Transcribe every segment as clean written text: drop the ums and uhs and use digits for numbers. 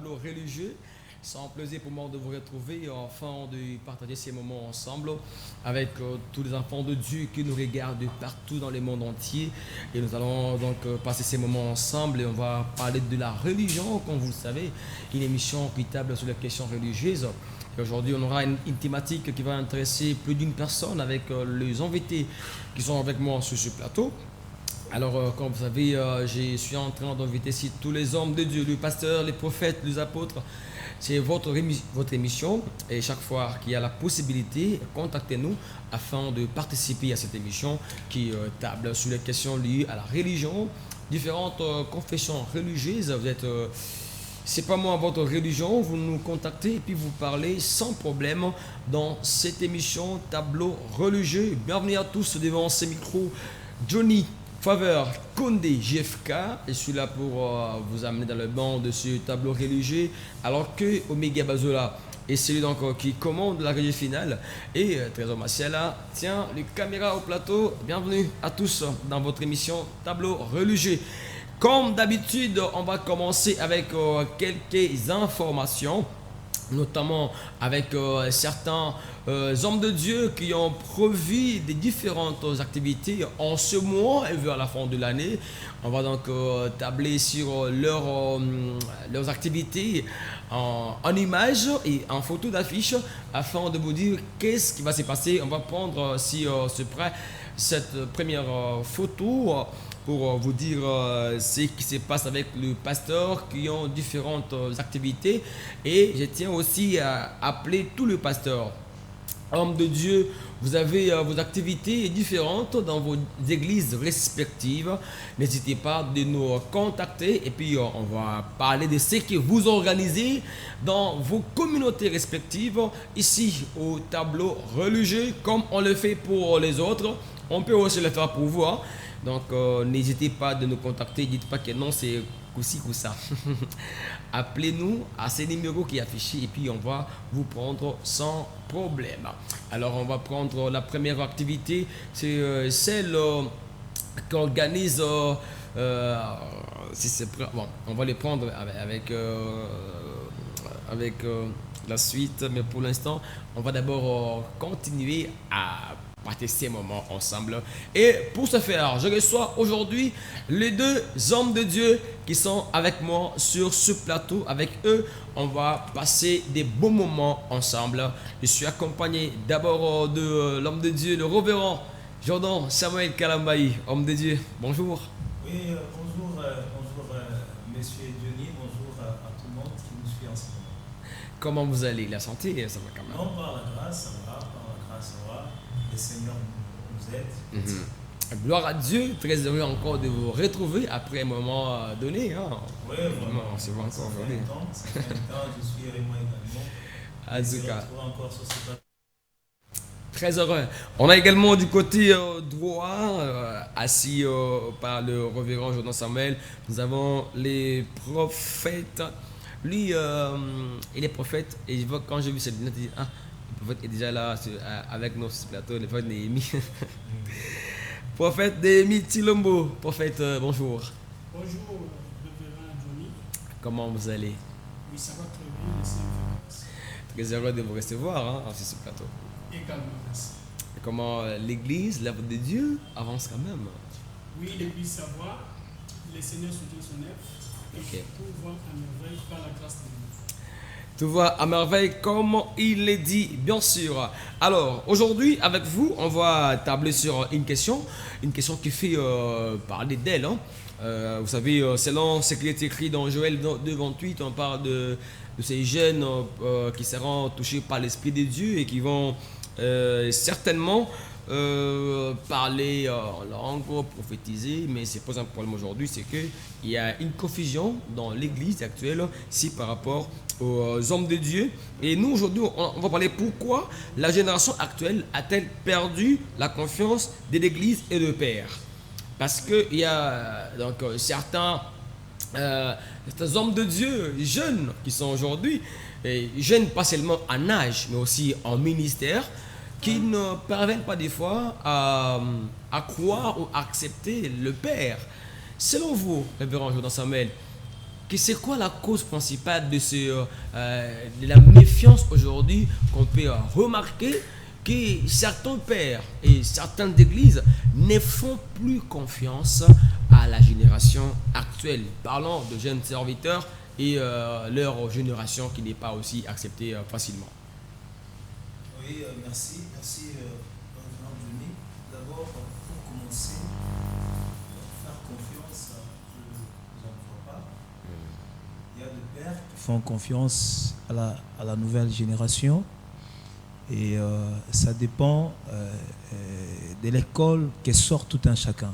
tableau religieux. C'est un plaisir pour moi de vous retrouver afin de partager ces moments ensemble avec tous les enfants de Dieu qui nous regardent de partout dans le monde entier. Et nous allons donc passer ces moments ensemble et on va parler de la religion, comme vous le savez, une émission qui table sur les questions religieuses. Et aujourd'hui, on aura une thématique qui va intéresser plus d'une personne avec les invités qui sont avec moi sur ce plateau. Alors, comme vous savez, je suis en train d'inviter ici tous les hommes de Dieu, les pasteurs, les prophètes, les apôtres. C'est votre émission et chaque fois qu'il y a la possibilité, contactez-nous afin de participer à cette émission qui table sur les questions liées à la religion, différentes confessions religieuses. Vous êtes, c'est pas moi votre religion, vous nous contactez et puis vous parlez sans problème dans cette émission Tableau religieux. Bienvenue à tous devant ces micros. Johnny Faveur Condé JFK, je suis là pour vous amener dans le banc de ce tableau religieux, alors que Omega Bazola est celui donc qui commande la régie finale et Trésor Maciela tient les caméras au plateau. Bienvenue à tous dans votre émission Tableau religieux. Comme d'habitude, on va commencer avec quelques informations, notamment avec certains hommes de Dieu qui ont prévu des différentes activités en ce mois et vers la fin de l'année. On va donc tabler sur leurs activités en images et en photos d'affiches afin de vous dire qu'est-ce qui va se passer. On va prendre, si c'est prêt, cette première photo pour vous dire ce qui se passe avec le pasteur qui ont différentes activités. Et je tiens aussi à appeler tous les pasteurs. Hommes de Dieu, vous avez vos activités différentes dans vos églises respectives. N'hésitez pas de nous contacter et puis on va parler de ce que vous organisez dans vos communautés respectives ici au tableau religieux, comme on le fait pour les autres. On peut aussi le faire pour vous. Hein. Donc n'hésitez pas de nous contacter. Dites pas que non, c'est aussi ou ça. Appelez-nous à ces numéros qui est affiché et puis on va vous prendre sans problème. Alors on va prendre la première activité, c'est celle qu'organise si c'est bon, on va les prendre avec la suite, mais pour l'instant on va d'abord continuer à partager ces moments ensemble. Et pour ce faire, je reçois aujourd'hui les deux hommes de Dieu qui sont avec moi sur ce plateau. Avec eux, on va passer des bons moments ensemble. Je suis accompagné d'abord de l'homme de Dieu, le révérend Jordan Samuel Kalambayi, homme de Dieu. Bonjour. Oui, bonjour, monsieur Johnny, bonjour à tout le monde qui nous suit en ce moment. Comment vous allez? La santé, ça va quand même? Non, par la grâce, ça va, par la grâce, ça va. Le Seigneur nous aide. Gloire à Dieu, très heureux encore de vous retrouver après un moment donné. Hein. Oui, vraiment. On se voit encore aujourd'hui. Ça fait un temps, je suis avec moi également. En tout cas, Encore sur ce plateau. très heureux. On a également du côté droit, assis par le révérend Jordan Samuel, nous avons les prophètes. Lui, il est prophète, et quand j'ai vu cette lunette, j'ai dit, ah, le prophète est déjà là avec nous sur ce plateau, le prophète Néhémie. Prophète Néhémie Tilombo, prophète, bonjour. Bonjour, révérend Johnny. Comment vous allez? Oui, ça va très bien, le Seigneur. Très heureux de vous recevoir sur ce plateau. Également, merci. Et comment l'église, l'œuvre de Dieu, avance quand même? Oui, depuis savoir, le Seigneur soutient son œuvre et tout va à merveille par la grâce de Dieu. Tout va à merveille comme il l'a dit, bien sûr. Alors, aujourd'hui, avec vous, on va tabler sur une question qui fait parler d'elle. Hein. Vous savez, selon ce qui est écrit dans Joël 2:28, on parle de ces jeunes qui seront touchés par l'Esprit de Dieu et qui vont certainement parler en langue, prophétiser, mais c'est pas un problème aujourd'hui, c'est qu'il y a une confusion dans l'église actuelle, si par rapport aux hommes de Dieu. Et nous aujourd'hui, on va parler pourquoi la génération actuelle a-t-elle perdu la confiance de l'église et de Père. Parce qu'il y a donc certains hommes de Dieu jeunes qui sont aujourd'hui, jeunes pas seulement en âge, mais aussi en ministère, qui ne parviennent pas des fois à croire ou à accepter le Père. Selon vous, révérend Jordan Samuel, c'est quoi la cause principale de la méfiance aujourd'hui qu'on peut remarquer que certains pères et certaines églises ne font plus confiance à la génération actuelle. Parlons de jeunes serviteurs et leur génération qui n'est pas aussi acceptée facilement. Oui, merci. Merci, Reverend Johnny. D'abord, pour commencer, faire confiance, je ne crois pas. Il y a des pères qui font confiance à la nouvelle génération. Et ça dépend de l'école que sort tout un chacun.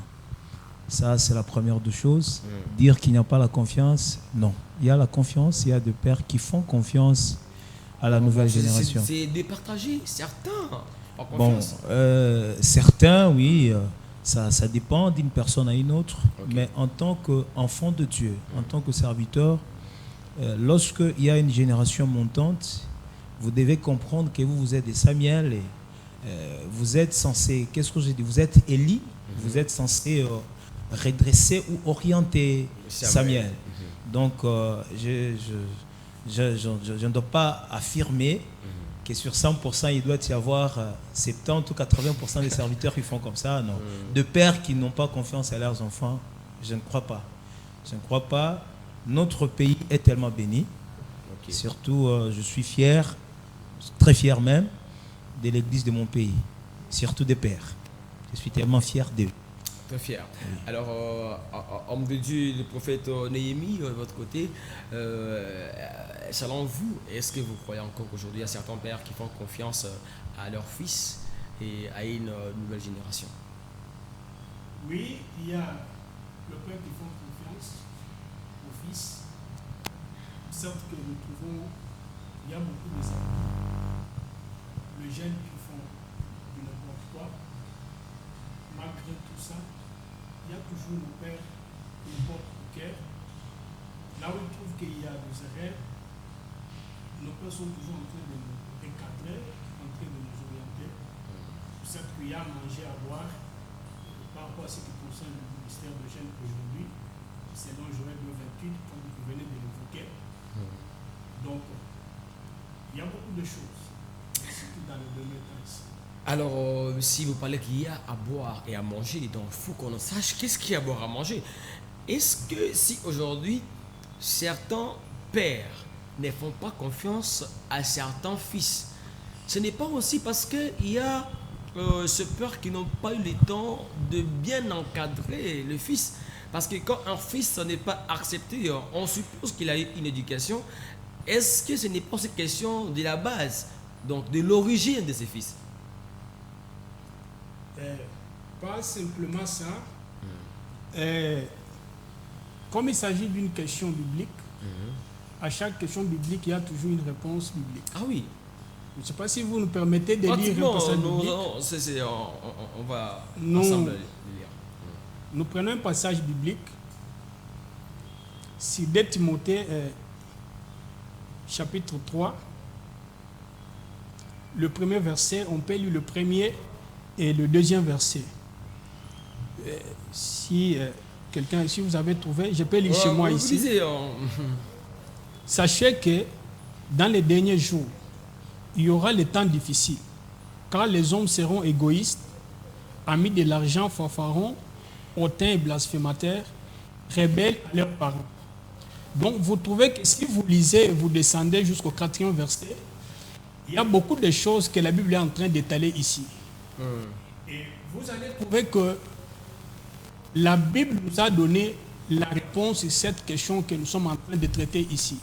Ça, c'est la première des choses. Dire qu'il n'y a pas la confiance, non. Il y a la confiance, il y a des pères qui font confiance à la nouvelle génération. C'est départagé, certains. Bon, certains, oui, ça dépend d'une personne à une autre. Okay. Mais en tant qu'enfant de Dieu, en tant que serviteur, lorsqu'il y a une génération montante, vous devez comprendre que vous êtes des Samuel et vous êtes censé, qu'est-ce que j'ai dit, vous êtes Élie, vous êtes censé redresser ou orienter Samuel. Donc, je ne dois pas affirmer que sur 100%, il doit y avoir 70 ou 80% des serviteurs qui font comme ça. Non. De pères qui n'ont pas confiance à leurs enfants, je ne crois pas. Je ne crois pas. Notre pays est tellement béni. Okay. Surtout, je suis fier, très fier même, de l'église de mon pays. Surtout des pères. Je suis tellement fier d'eux. Très fier. Oui. Alors, homme de Dieu, le prophète Néhémie, de votre côté, selon vous, est-ce que vous croyez encore qu'aujourd'hui, il y a certains pères qui font confiance à leurs fils et à une nouvelle génération? Oui, il y a le père qui font confiance aux fils. Certes que nous trouvons, il y a beaucoup de amis, les jeunes qui font du n'importe quoi. Malgré tout ça, il y a toujours le père qui porte au cœur. Là où il trouve qu'il y a des erreurs, nos pères sont toujours en train de nous recadrer, en train de nous orienter. Certes qu'il y a à manger, à boire, par rapport à ce qui concerne le ministère de jeunes aujourd'hui, selon Joël 2,28, comme vous venez de l'évoquer. Donc, il y a beaucoup de choses, surtout dans le domaine ici. Alors, si vous parlez qu'il y a à boire et à manger, donc il faut qu'on sache qu'est-ce qu'il y a à boire à manger. Est-ce que si aujourd'hui, certains pères ne font pas confiance à certains fils, ce n'est pas aussi parce qu'il y a ces pères qui n'ont pas eu le temps de bien encadrer le fils? Parce que quand un fils n'est pas accepté, on suppose qu'il a eu une éducation. Est-ce que ce n'est pas cette question de la base, donc de l'origine de ces fils? Pas simplement ça. Comme il s'agit d'une question biblique, à chaque question biblique, il y a toujours une réponse biblique. Ah oui. Je ne sais pas si vous nous permettez de lire un passage biblique. On va ensemble lire. Nous prenons un passage biblique. Si 2 Timothée, chapitre 3, le premier verset, on peut lire le premier et le deuxième verset. Si vous avez trouvé, je peux lire chez moi ici. Sachez que dans les derniers jours, il y aura les temps difficiles, car les hommes seront égoïstes, amis de l'argent, fanfarons, hautains et blasphémateurs, rebelles à leurs parents. Donc vous trouvez que si vous lisez et vous descendez jusqu'au 4e verset, il y a beaucoup de choses que la Bible est en train d'étaler ici. Et vous allez trouver que la Bible nous a donné la réponse à cette question que nous sommes en train de traiter ici.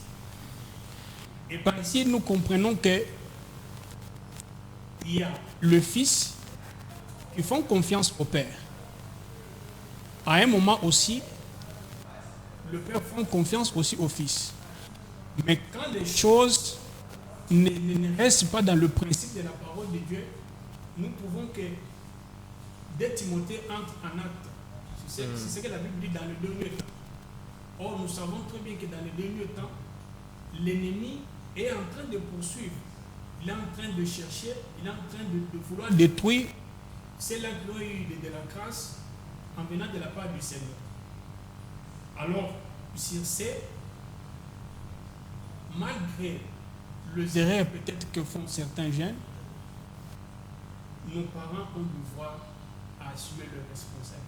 Et par ici, nous comprenons que il y a le fils qui font confiance au père. À un moment aussi, le père fait confiance aussi au fils. Mais quand les choses ne restent pas dans le principe de la parole de Dieu, nous pouvons que 2 Timothée entre en acte. C'est ce que la Bible dit dans le dernier temps. Or, nous savons très bien que dans le dernier temps, l'ennemi est en train de poursuivre. Il est en train de chercher, il est en train de vouloir détruire ceux-là qui ont eu de la grâce en venant de la part du Seigneur. Alors, sur ce, malgré les erreurs peut-être que font certains jeunes, nos parents ont le devoir à assumer leurs responsabilités.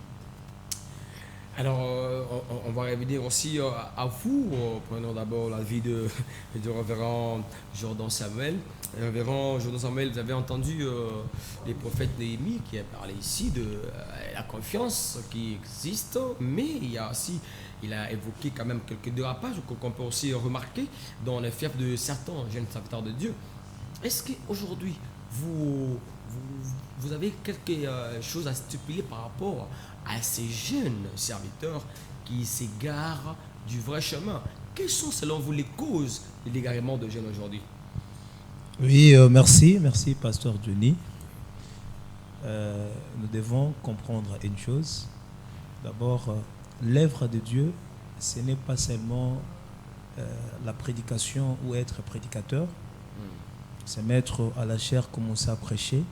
Alors, on va revenir aussi à vous. Prenons d'abord la vie du révérend Jordan Samuel. Révérend Jordan Samuel, vous avez entendu les prophètes Néhémie qui a parlé ici de la confiance qui existe, mais il a évoqué quand même quelques dérapages qu'on peut aussi remarquer dans les fiefs de certains jeunes serviteurs de Dieu. Est-ce qu'aujourd'hui, vous avez quelque chose à stipuler par rapport à ces jeunes serviteurs qui s'égarent du vrai chemin? Quelles sont selon vous les causes de l'égarement de jeunes aujourd'hui? Oui, merci Pasteur Johnny. Nous devons comprendre une chose. D'abord, l'œuvre de Dieu, ce n'est pas seulement la prédication ou être prédicateur. C'est mettre à la chair, commencer à prêcher.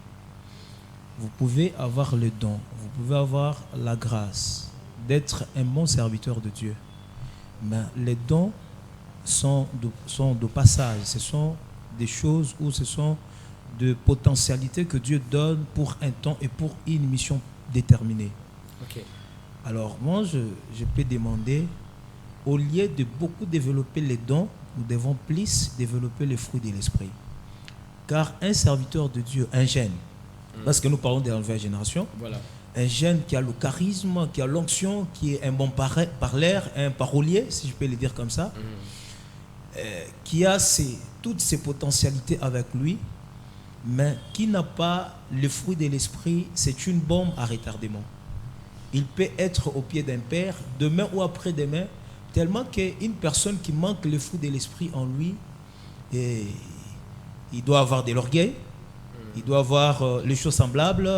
Vous pouvez avoir le don, vous pouvez avoir la grâce d'être un bon serviteur de Dieu. Mais les dons sont de passage, ce sont des choses ou ce sont de potentialités que Dieu donne pour un temps et pour une mission déterminée. Okay. Alors moi, je peux demander, au lieu de beaucoup développer les dons, nous devons plus développer les fruits de l'esprit. Car un serviteur de Dieu, un jeune, parce que nous parlons de la nouvelle génération, voilà. Un jeune qui a le charisme, qui a l'onction, qui est un bon parleur, un parolier, si je peux le dire comme ça, qui a toutes ses potentialités avec lui, mais qui n'a pas le fruit de l'esprit, c'est une bombe à retardement. Il peut être au pied d'un père, demain ou après-demain, tellement qu'une personne qui manque le fruit de l'esprit en lui, il doit avoir de l'orgueil, il doit avoir les choses semblables,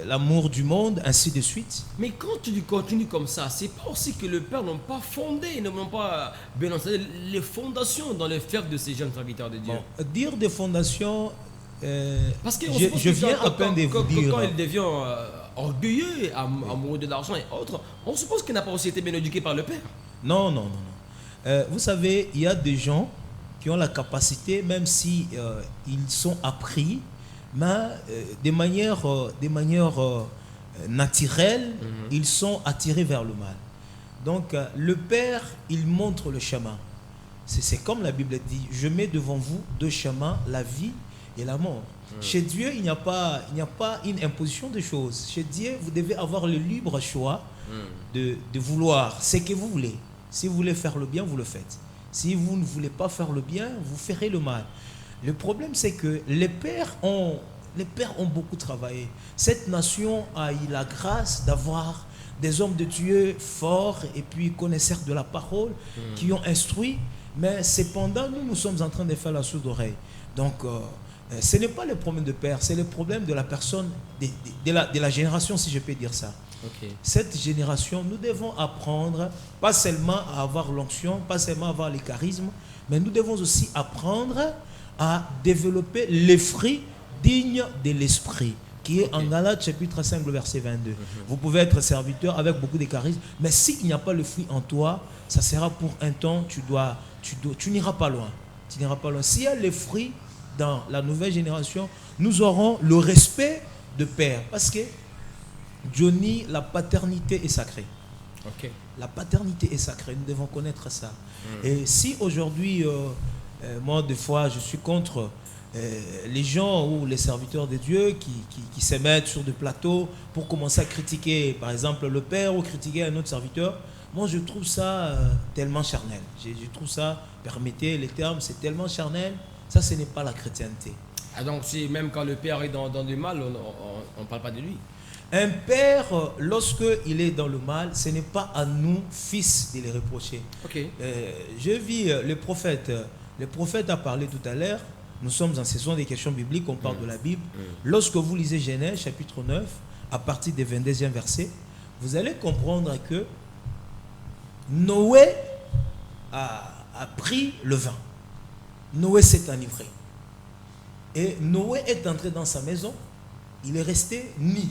l'amour du monde, ainsi de suite. Mais quand tu continues comme ça, c'est pas aussi que le Père n'a pas fondé, n'ont pas bien installé les fondations dans les fiefs de ces jeunes serviteurs de Dieu. Bon, dire des fondations, parce que je viens à peine de vous dire. Quand il devient orgueilleux, amoureux de l'argent et autres, on suppose qu'il n'a pas aussi été bien éduqué par le Père. Non. Vous savez, il y a des gens qui ont la capacité, même si ils sont appris, mais de manière naturelle, ils sont attirés vers le mal. Donc, le Père, il montre le chemin. C'est comme la Bible dit, je mets devant vous deux chemins, la vie et la mort. Chez Dieu, il n'y a pas une imposition de choses. Chez Dieu, vous devez avoir le libre choix de vouloir ce que vous voulez. Si vous voulez faire le bien, vous le faites. Si vous ne voulez pas faire le bien, vous ferez le mal. Le problème, c'est que les pères ont beaucoup travaillé. Cette nation a eu la grâce d'avoir des hommes de Dieu forts et puis connaisseurs de la parole qui ont instruit. Mais cependant, nous sommes en train de faire la sourde oreille. Donc, ce n'est pas le problème de père, c'est le problème de la personne, de la génération, si je peux dire ça. Okay. Cette génération, nous devons apprendre, pas seulement à avoir l'onction, pas seulement à avoir les charismes, mais nous devons aussi apprendre à développer les fruits dignes de l'esprit, qui est en Galates chapitre 5, verset 22. Vous pouvez être serviteur avec beaucoup de charisme, mais s'il n'y a pas le fruit en toi, ça sera pour un temps, tu n'iras pas loin. Tu n'iras pas loin. S'il y a les fruits dans la nouvelle génération, nous aurons le respect de père, parce que Johnny, la paternité est sacrée. Okay. La paternité est sacrée, nous devons connaître ça. Et si aujourd'hui, moi, des fois, je suis contre les gens ou les serviteurs de Dieu qui se mettent sur des plateaux pour commencer à critiquer, par exemple, le père ou critiquer un autre serviteur, moi, je trouve ça tellement charnel. Je trouve ça, permettez les termes, c'est tellement charnel. Ça, ce n'est pas la chrétienté. Ah donc, même quand le père est dans du mal, on ne parle pas de lui. Un père, lorsqu'il est dans le mal, ce n'est pas à nous, fils, de les reprocher. Okay. Je vis le prophète. Le prophète a parlé tout à l'heure. Nous sommes en saison des questions bibliques, on parle de la Bible. Lorsque vous lisez Genèse, chapitre 9, à partir du 22e verset, vous allez comprendre que Noé a pris le vin. Noé s'est enivré. Et Noé est entré dans sa maison. Il est resté nu.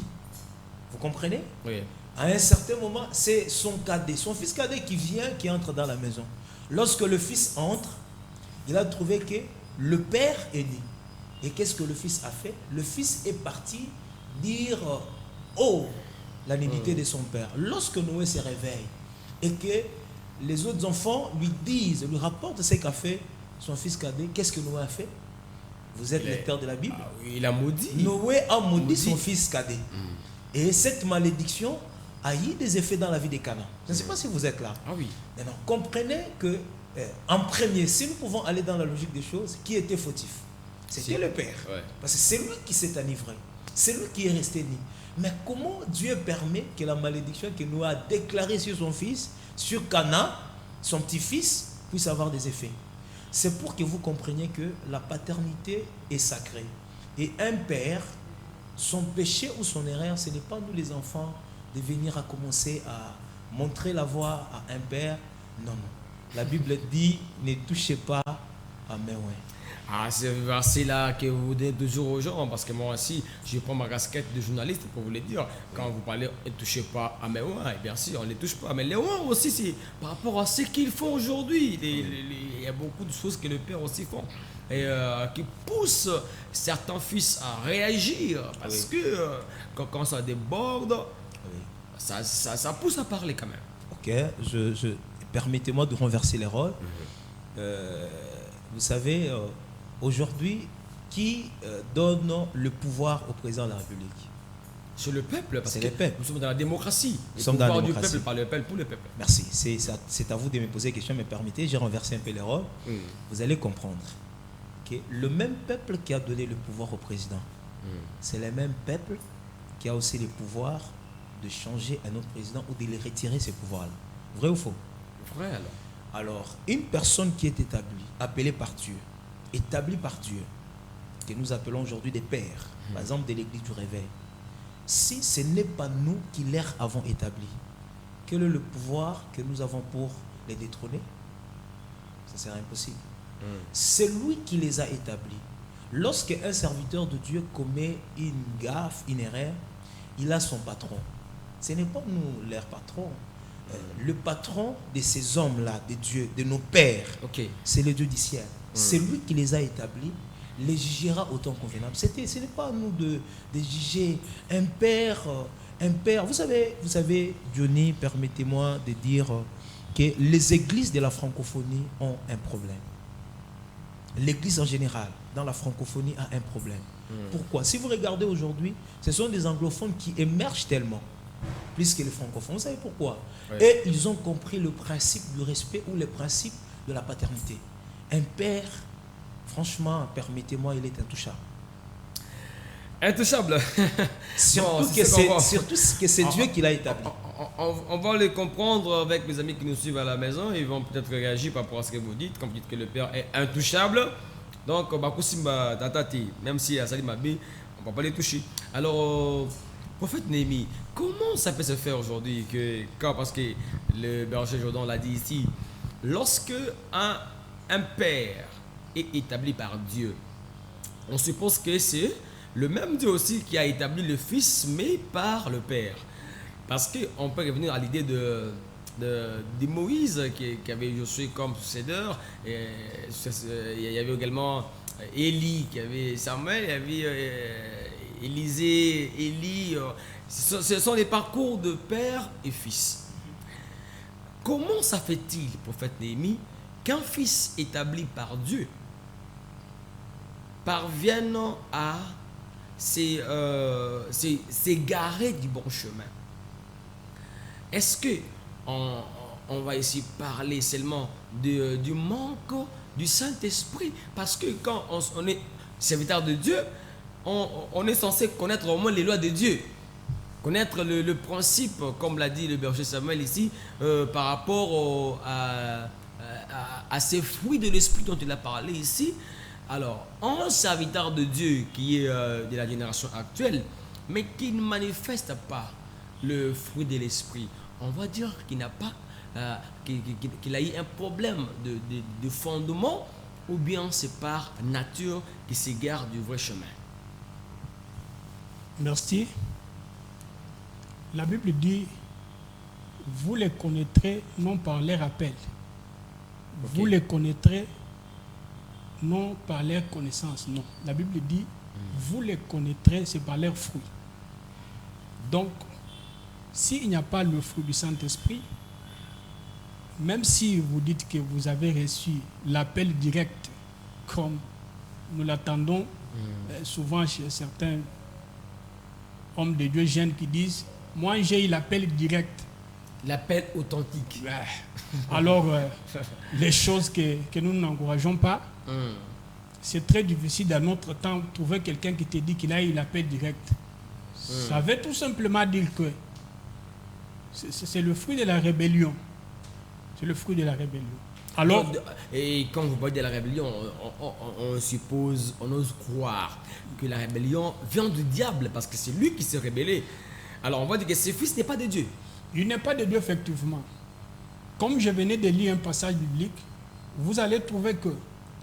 Vous comprenez? Oui. À un certain moment, c'est son cadet, son fils cadet qui entre dans la maison. Lorsque le fils entre, il a trouvé que le père est né. Et qu'est-ce que le fils a fait? Le fils est parti dire oh, la nudité de son père. Lorsque Noé se réveille et que les autres enfants lui disent, lui rapportent ce qu'a fait son fils cadet, qu'est-ce que Noé a fait? Vous êtes lecteur de la Bible? Ah oui, il a maudit. Noé a maudit son fils cadet. Et cette malédiction a eu des effets dans la vie des Canaan. Je ne sais pas si vous êtes là. Ah oui. Maintenant, comprenez que, en premier, si nous pouvons aller dans la logique des choses, qui était fautif? C'était le père. Ouais. Parce que c'est lui qui s'est enivré. C'est lui qui est resté né. Mais comment Dieu permet que la malédiction que Noé a déclarée sur son fils, sur Canaan, son petit-fils, puisse avoir des effets? C'est pour que vous compreniez que la paternité est sacrée. Et un père, son péché ou son erreur, ce n'est pas nous les enfants de venir à commencer à montrer la voie à un père. Non, non. La Bible dit, ne touchez pas à mes oins. Ah, c'est là que vous dites toujours aux gens, parce que moi aussi, je prends ma casquette de journaliste pour vous le dire. Quand vous parlez, ne touchez pas à mes ouins, et bien sûr, on ne les touche pas. Mais les ouins aussi, c'est par rapport à ce qu'ils font aujourd'hui. Il y a beaucoup de choses que le père aussi font. Et qui poussent certains fils à réagir. Parce que quand ça déborde, ça pousse à parler quand même. Ok, permettez-moi de renverser les rôles. Vous savez, aujourd'hui, qui donne le pouvoir au président de la République? C'est le peuple, parce C'est que le peuple. nous sommes dans la démocratie. Nous sommes dans la du démocratie. peuple, par le peuple, pour le peuple. Merci. C'est à vous de me poser des questions, mais permettez, j'ai renversé un peu les rôles. Vous allez comprendre que le même peuple qui a donné le pouvoir au président, c'est le même peuple qui a aussi le pouvoir de changer un autre président ou de les retirer ces pouvoirs-là. Vrai ou faux? Vrai alors. Alors, une personne qui est établie, appelée par Dieu, établie par Dieu, que nous appelons aujourd'hui des pères, par exemple de l'église du réveil, si ce n'est pas nous qui les avons établis, quel est le pouvoir que nous avons pour les détrôner? Ça sera impossible. C'est lui qui les a établis. Lorsqu'un serviteur de Dieu commet une gaffe, une erreur, il a son patron. Ce n'est pas nous, leur patron. Le patron de ces hommes-là, de Dieu, de nos pères, c'est le Dieu du ciel. C'est lui qui les a établis, les jugera autant convenable. Ce n'est pas à nous de juger un père. Vous savez, Johnny, permettez-moi de dire que les églises de la francophonie ont un problème. L'église en général, dans la francophonie, a un problème. Pourquoi? Si vous regardez aujourd'hui, ce sont des anglophones qui émergent tellement, plus que les francophones. Vous savez pourquoi? Et ils ont compris le principe du respect ou le principe de la paternité. Un père, franchement, permettez-moi, il est intouchable. Intouchable. Surtout que c'est Dieu qui l'a établi. On va le comprendre avec mes amis qui nous suivent à la maison. Ils vont peut-être réagir par rapport à ce que vous dites, quand vous dites que le père est intouchable. Donc, même si à Salim Abé, on ne va pas les toucher. Alors, prophète Néhémie, comment ça peut se faire aujourd'hui parce que le berger Jordan l'a dit ici, lorsque un père est établi par Dieu, on suppose que c'est le même Dieu aussi qui a établi le Fils, mais par le Père. Parce qu'on peut revenir à l'idée de Moïse qui avait Josué comme successeur. Il y avait également Élie qui avait Samuel, il y avait Élisée, Élie. Ce sont les parcours de père et fils. Comment ça fait-il, prophète Néhémie, qu'un fils établi par Dieu parvienne à s'égarer du bon chemin? Est-ce que on va ici parler seulement du manque du Saint-Esprit? Parce que quand on est serviteur de Dieu, on est censé connaître au moins les lois de Dieu. Connaître le principe, comme l'a dit le berger Samuel ici, par rapport à ces fruits de l'Esprit dont il a parlé ici. Alors, un serviteur de Dieu qui est de la génération actuelle, mais qui ne manifeste pas le fruit de l'Esprit, on va dire qu'il n'a pas, qu'il a eu un problème de fondement, ou bien c'est par nature qu'il s'égare du vrai chemin. Merci. La Bible dit, vous les connaîtrez non par leur appel, vous les connaîtrez non par leur connaissance, non. La Bible dit, vous les connaîtrez, c'est par leurs fruits. Donc, s'il n'y a pas le fruit du Saint-Esprit, même si vous dites que vous avez reçu l'appel direct, comme nous l'attendons souvent chez certains hommes de Dieu jeunes qui disent, moi j'ai eu l'appel direct. L'appel authentique. Alors, les choses que nous n'encourageons pas, c'est très difficile dans notre temps de trouver quelqu'un qui te dit qu'il a eu l'appel direct. Ça veut tout simplement dire que c'est le fruit de la rébellion. C'est le fruit de la rébellion. Alors, et quand vous parlez de la rébellion, on suppose, on ose croire que la rébellion vient du diable parce que c'est lui qui s'est rébellé. Alors on va dire que ce fils n'est pas de Dieu. Il n'est pas de Dieu, effectivement. Comme je venais de lire un passage biblique, vous allez trouver que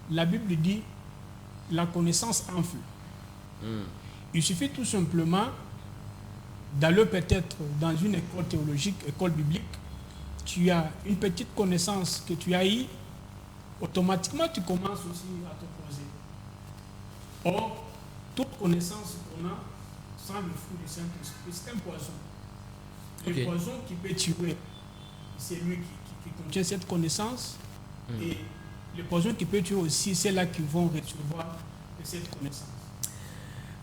la Bible dit la connaissance enfle. Il suffit tout simplement d'aller peut-être dans une école théologique, école biblique, tu as une petite connaissance que tu as eue, automatiquement tu commences aussi à te poser. Or, toute connaissance qu'on a sans le fruit du Saint-Esprit, c'est un poison. Le poison qui peut tuer, c'est lui qui contient cette connaissance. Et le poison qui peut tuer aussi, c'est là qu'ils vont recevoir cette connaissance.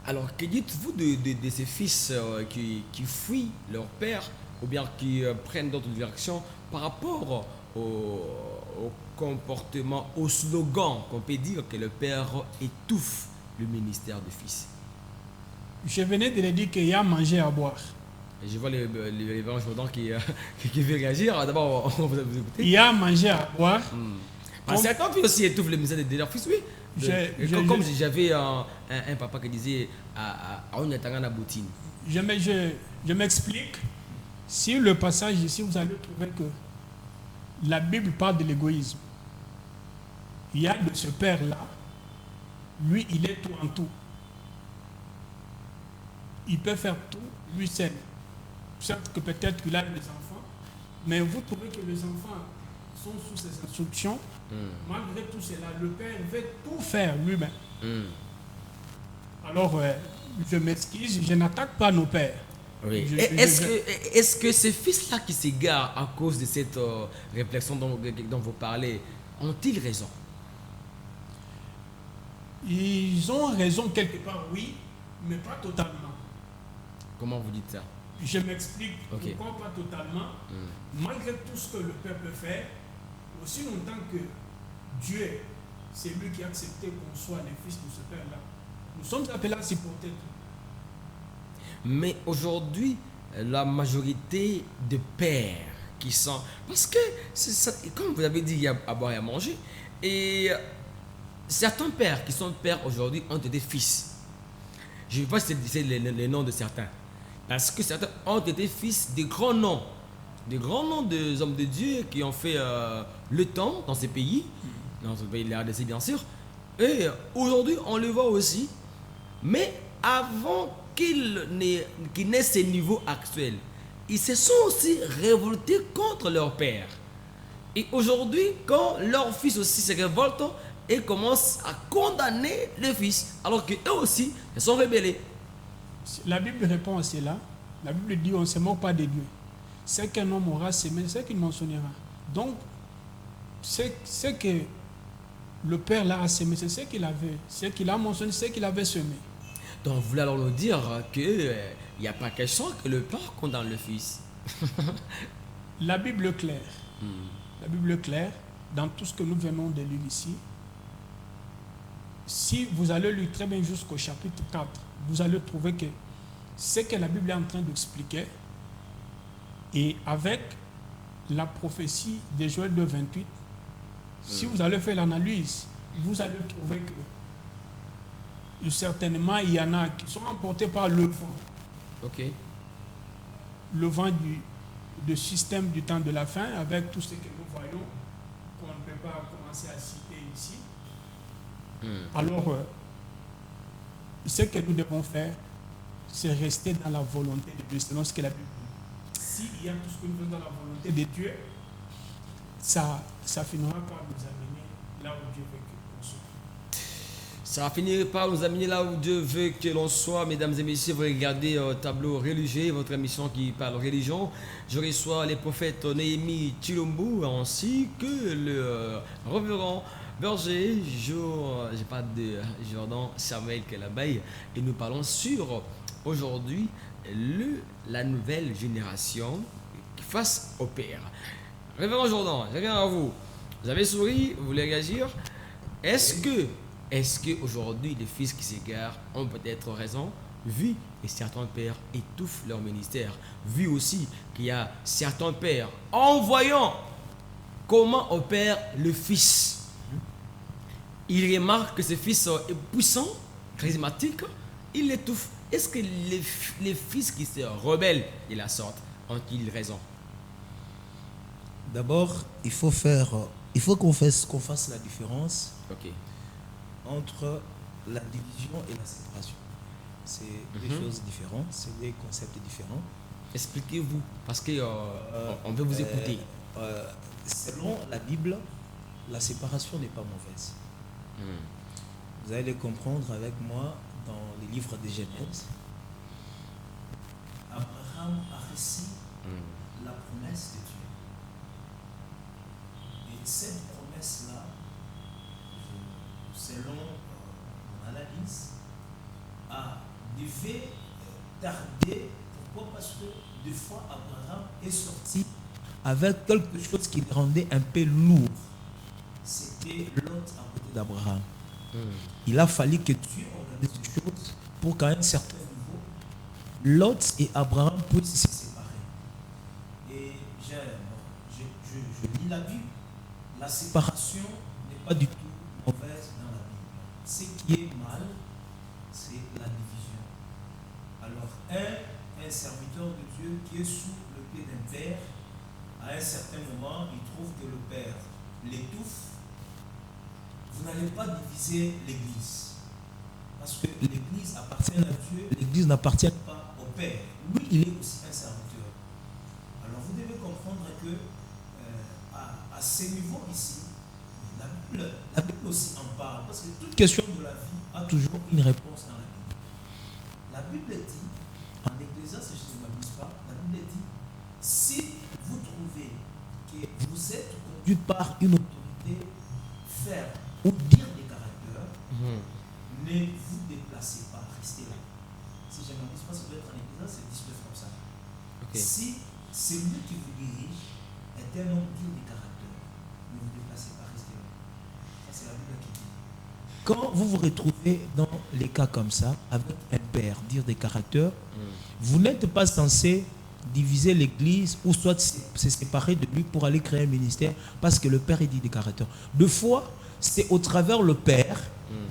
Alors, que dites-vous de ces fils qui fuient leur père ou bien qui prennent d'autres directions par rapport au comportement, au slogan qu'on peut dire que le père étouffe le ministère du fils? Je venais de le dire qu'il y a à manger à boire. Et je vois l'évangile Jordan qui veut réagir. D'abord, on va vous écouter. Il y a à manger à boire. Certains filles aussi étouffent le ministère de leur fils, oui. Comme j'avais un papa qui disait on est en boutine. Je m'explique. Si le passage ici, vous allez trouver que la Bible parle de l'égoïsme. Il y a de ce père-là, lui, il est tout en tout. Il peut faire tout, lui seul. Certes que peut-être qu'il a des enfants, mais vous trouvez que les enfants sont sous ses instructions. Malgré tout cela, le père veut tout faire lui-même. Alors, je m'excuse, je n'attaque pas nos pères. Oui. Est-ce que ces fils-là qui s'égarent à cause de cette réflexion dont vous parlez, ont-ils raison? Ils ont raison quelque part, oui, mais pas totalement. Comment vous dites ça? Je m'explique pourquoi pas totalement. Malgré tout ce que le père peut faire, aussi longtemps que Dieu, c'est lui qui a accepté qu'on soit les fils de ce père-là, nous sommes appelés à s'y porter. Mais aujourd'hui, la majorité de pères qui sont... Parce que, comme vous avez dit, il y a à boire et à manger. Et certains pères qui sont pères aujourd'hui ont été fils. Je ne vais pas citer les noms de certains. Parce que certains ont été fils des grands noms. Des grands noms des hommes de Dieu qui ont fait le temps dans ces pays. Dans ce pays de la RDC, bien sûr. Et aujourd'hui, on le voit aussi. Mais avant qu'ils n'aient ces niveaux actuels, ils se sont aussi révoltés contre leur père. Et aujourd'hui, quand leur fils aussi se révolte, ils commencent à condamner le fils, alors qu'eux aussi, ils sont rebellés. La Bible répond à cela. La Bible dit on ne se moque pas de Dieu. C'est qu'un homme aura semé, c'est qu'il mentionnera. Donc, c'est que le père là a semé, c'est ce qu'il avait, c'est qu'il a mentionné, c'est qu'il avait semé. Donc, vous voulez alors nous dire qu'il n'y a pas question que le père condamne le fils. La Bible est claire. La Bible est claire dans tout ce que nous venons de lire ici. Si vous allez lire très bien jusqu'au chapitre 4, vous allez trouver que ce que la Bible est en train d'expliquer, et avec la prophétie de Joël 2,28, si vous allez faire l'analyse, vous allez trouver que certainement il y en a qui sont emportés par le vent. Le vent du système du temps de la fin, avec tout ce que nous voyons, qu'on ne peut pas commencer à citer ici. Alors, ce que nous devons faire, c'est rester dans la volonté de Dieu, selon ce que la Bible dit. S'il y a tout ce que nous faisons dans la volonté de Dieu, ça finira par nous amener là où Dieu veut qu'on soit. Ça va finir par nous amener là où Dieu veut que l'on soit. Mesdames et messieurs, vous regardez Tableau religieux, votre émission qui parle religion. Je reçois les prophètes Néhémie Chilombo ainsi que le révérend berger j'ai pas de Jordan Samuel Kelabaye. Et nous parlons sur aujourd'hui la nouvelle génération face au Père. Révérend Jordan, je viens à vous. Vous avez souri, vous voulez réagir? Est-ce que aujourd'hui les fils qui s'égarent ont peut-être raison, vu que certains pères étouffent leur ministère, vu aussi qu'il y a certains pères, en voyant comment opère le fils, il remarque que ce fils est puissant, charismatique, il l'étouffe. Est-ce que les fils qui se rebellent de la sorte ont-ils raison? D'abord, il faut qu'on fasse la différence entre la division et la séparation. C'est des choses différentes, c'est des concepts différents. Expliquez-vous, parce que on veut vous écouter. Selon la Bible, la séparation n'est pas mauvaise. Vous allez le comprendre avec moi dans les livres de Genèse. Abraham a reçu la promesse de Dieu. Et cette promesse-là, selon mon analyse, devait tarder. Pourquoi? Parce que des fois, Abraham est sorti avec quelque chose qui le rendait un peu lourd. C'était Lot à côté d'Abraham. Il a fallu que Dieu organise des choses pour qu'à un certain niveau, Lot et Abraham puissent se séparer. Et je lis la Bible. La séparation n'est pas du tout mauvaise dans la Bible. Ce qui est mal, c'est la division. Alors, un serviteur de Dieu qui est sous le pied d'un père, à un certain moment, il trouve que le père l'étouffe. Vous n'allez pas diviser l'Église. Parce que l'Église appartient à Dieu, l'Église n'appartient pas au Père. Lui, il est aussi un serviteur. Alors, vous devez comprendre que à ce niveau ici, la Bible aussi en parle, parce que toute question de la vie a toujours une réponse dans la Bible. La Bible dit, en Ecclésiaste, si je ne m'abuse pas, la Bible dit, si vous trouvez que vous êtes conduit par une autorité ferme ou dire des caractères, ne vous déplacez pas, restez là. Si je ne m'abuse pas, ça doit être en Ecclésiaste, c'est 19 comme ça. Si celui qui vous dirige est un homme digne des caractères, ne vous déplacez pas, restez là. Ça, c'est la Bible qui dit. Quand vous vous retrouvez dans les cas comme ça, avec un père, dire des caractères, vous n'êtes pas censé diviser l'église ou soit se séparer de lui pour aller créer un ministère parce que le père est dit des caractères. Deux fois, c'est au travers le père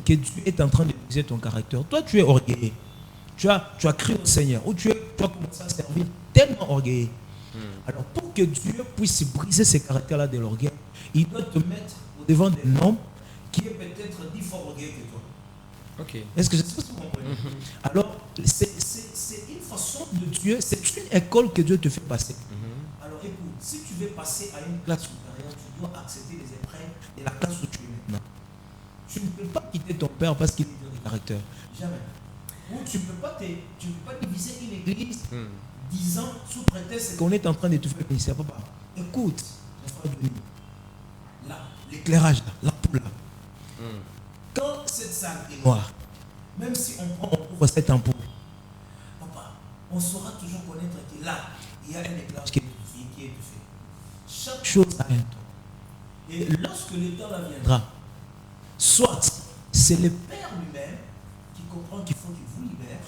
que Dieu est en train de diviser ton caractère. Toi, tu es orgueilleux. Tu as crié au Seigneur ou tu as commencé à servir tellement orgueilleux. Alors, pour que Dieu puisse briser ces caractères-là de l'orgueil, il doit te mettre au devant d'un homme qui est peut-être 10 fois orgueilleux que toi. Est-ce que je sais pas si vous comprenez? Alors, c'est une façon de Dieu, c'est une école que Dieu te fait passer. Alors, écoute, si tu veux passer à une classe supérieure, tu dois accepter les épreuves de la classe où tu es maintenant. Tu ne peux pas quitter ton père parce qu'il est de caractère. Jamais. Ou tu ne peux pas diviser une église 10 ans sous prétexte qu'on est en train de te faire le ministère. Papa, écoute, là, l'éclairage, là, l'ampoule là. Quand cette salle est noire, même si on ouvre cette ampoule, papa, on saura toujours connaître que là, il y a un éclairage qui est fait. Chaque chose a un temps. Et lorsque le temps là viendra, soit c'est le Père lui-même qui comprend qu'il faut qu'il vous libère,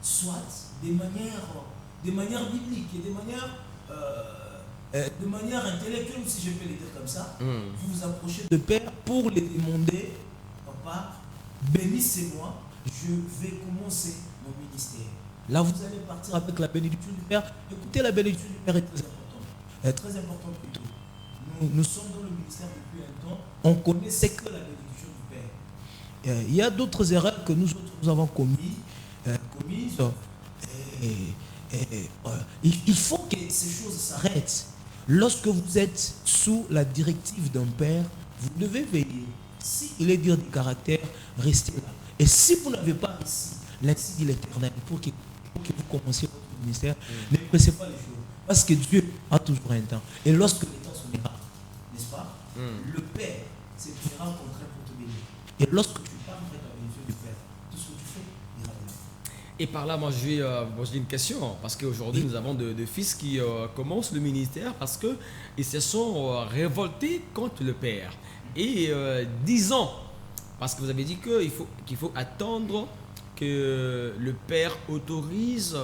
soit de manière biblique et de manière intellectuelle, si je peux le dire comme ça, vous vous approchez de Père pour les demander, papa, bénissez-moi, je vais commencer mon ministère. Là, vous allez partir avec la bénédiction du Père. Écoutez, la bénédiction du Père est très importante. Elle est très importante plutôt. Nous sommes dans le ministère depuis un temps. On connaît ce que la bénédiction du Père. Il y a d'autres erreurs que nous avons commises. Il faut que ces choses s'arrêtent. Lorsque vous êtes sous la directive d'un père, vous devez veiller. S'il est dur de caractère, restez là. Et si vous n'avez pas réussi, l'ainsi dit l'Éternel, pour que vous commenciez votre ministère, ne pressez pas les choses. Parce que Dieu a toujours un temps. Et lorsque le temps sonnera, n'est-ce pas, le Père se fera rencontrer pour te bénir. Et lorsque tu parles avec la bénédiction du Père, tout ce que tu fais ira bien. Et par là, moi, je vais poser une question, parce qu'aujourd'hui, nous avons de fils qui commencent le ministère parce qu'ils se sont révoltés contre le Père. Et 10 ans, parce que vous avez dit qu'il faut attendre que le Père autorise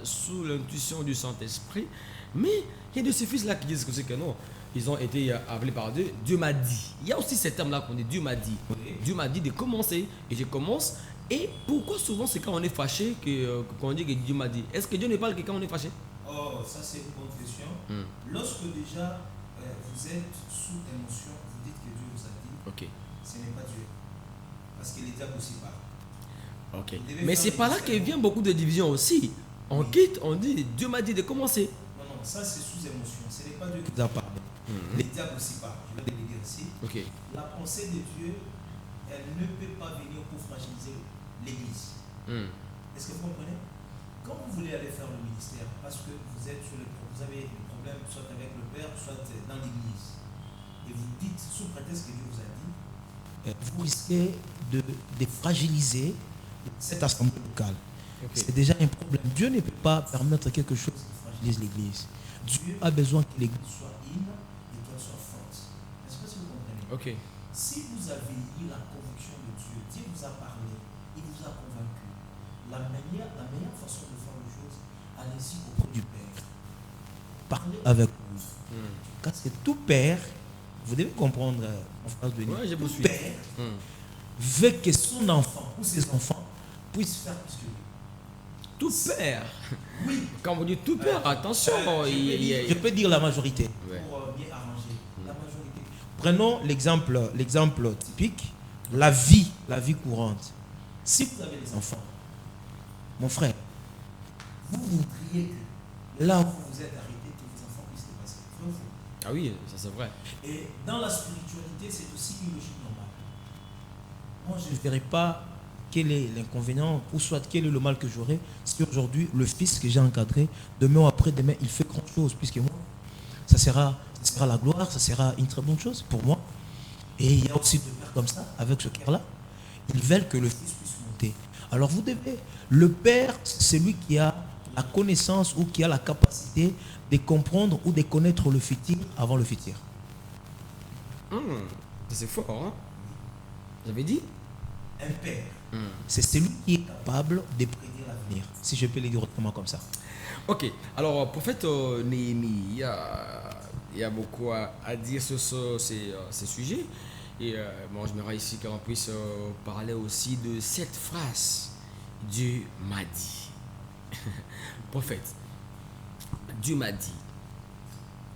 sous l'intuition du Saint-Esprit. Mais il y a de ces fils-là qui disent que non, ils ont été appelés par Dieu. Dieu m'a dit. Il y a aussi ce terme-là qu'on dit, Dieu m'a dit. Dieu m'a dit de commencer, et je commence. Et pourquoi souvent c'est quand on est fâché qu'on dit que Dieu m'a dit? Est-ce que Dieu ne parle que quand on est fâché? Oh, ça c'est une bonne question. Lorsque déjà vous êtes sous émotion, vous dites que Dieu vous a dit, ce n'est pas Dieu. Parce que les diables aussi parlent. Mais c'est par là qu'il vient beaucoup de divisions aussi. On quitte, on dit Dieu m'a dit de commencer. Non, ça c'est sous émotion. Ce n'est pas Dieu qui vous a parlé. Les diables aussi parlent. Je vais le dire ici. La pensée de Dieu, elle ne peut pas venir pour fragiliser l'Église. Est-ce que vous comprenez? Quand vous voulez aller faire le ministère, parce que vous avez des problèmes soit avec le Père, soit dans l'Église, et vous dites, sous prétexte que Dieu vous a dit, vous risquez de fragiliser cette assemblée locale. C'est déjà un problème. Dieu ne peut pas permettre quelque chose qui fragilise l'Église. Dieu a besoin que l'Église soit in et qu'elle soit forte. Est-ce que vous comprenez? Si vous avez eu la conviction de Dieu, Dieu vous a parlé, il vous a convaincu. La meilleure façon de faire les choses, allez-y auprès du Père. Parlez avec lui. Parce que tout Père, vous devez comprendre en phrase de tout Père veut que son enfant ou ses enfants puissent faire plus que lui. Tout Père? Oui. Quand vous dites tout Père, attention. Je peux dire la majorité pour bien arranger. La majorité. Prenons l'exemple typique, la vie courante. Si vous avez des enfants, mon frère, vous voudriez que là où vous êtes arrêté, que vos enfants puissent dépasser. Ah oui, ça c'est vrai. Et dans la spiritualité, c'est aussi une logique normale. Moi, je ne verrai pas quel est l'inconvénient ou soit quel est le mal que j'aurai si aujourd'hui le fils que j'ai encadré, demain ou après-demain, il fait grand chose, puisque moi, ça sera la gloire, ça sera une très bonne chose pour moi. Et il y a aussi des pères comme ça, avec ce cœur-là, ils veulent que le fils puisse monter. Alors vous devez, le père, c'est lui qui a la connaissance ou qui a la capacité de comprendre ou de connaître le futur avant le futur. C'est fort, hein? J'avais dit? Un père, c'est celui qui est capable de prédire l'avenir, si je peux le dire autrement comme ça. Alors prophète Néhémie, il y a beaucoup à dire sur ces sujets. Et bon, j'aimerais ici qu'on puisse parler aussi de cette phrase. Dieu m'a dit. Prophète, Dieu m'a dit.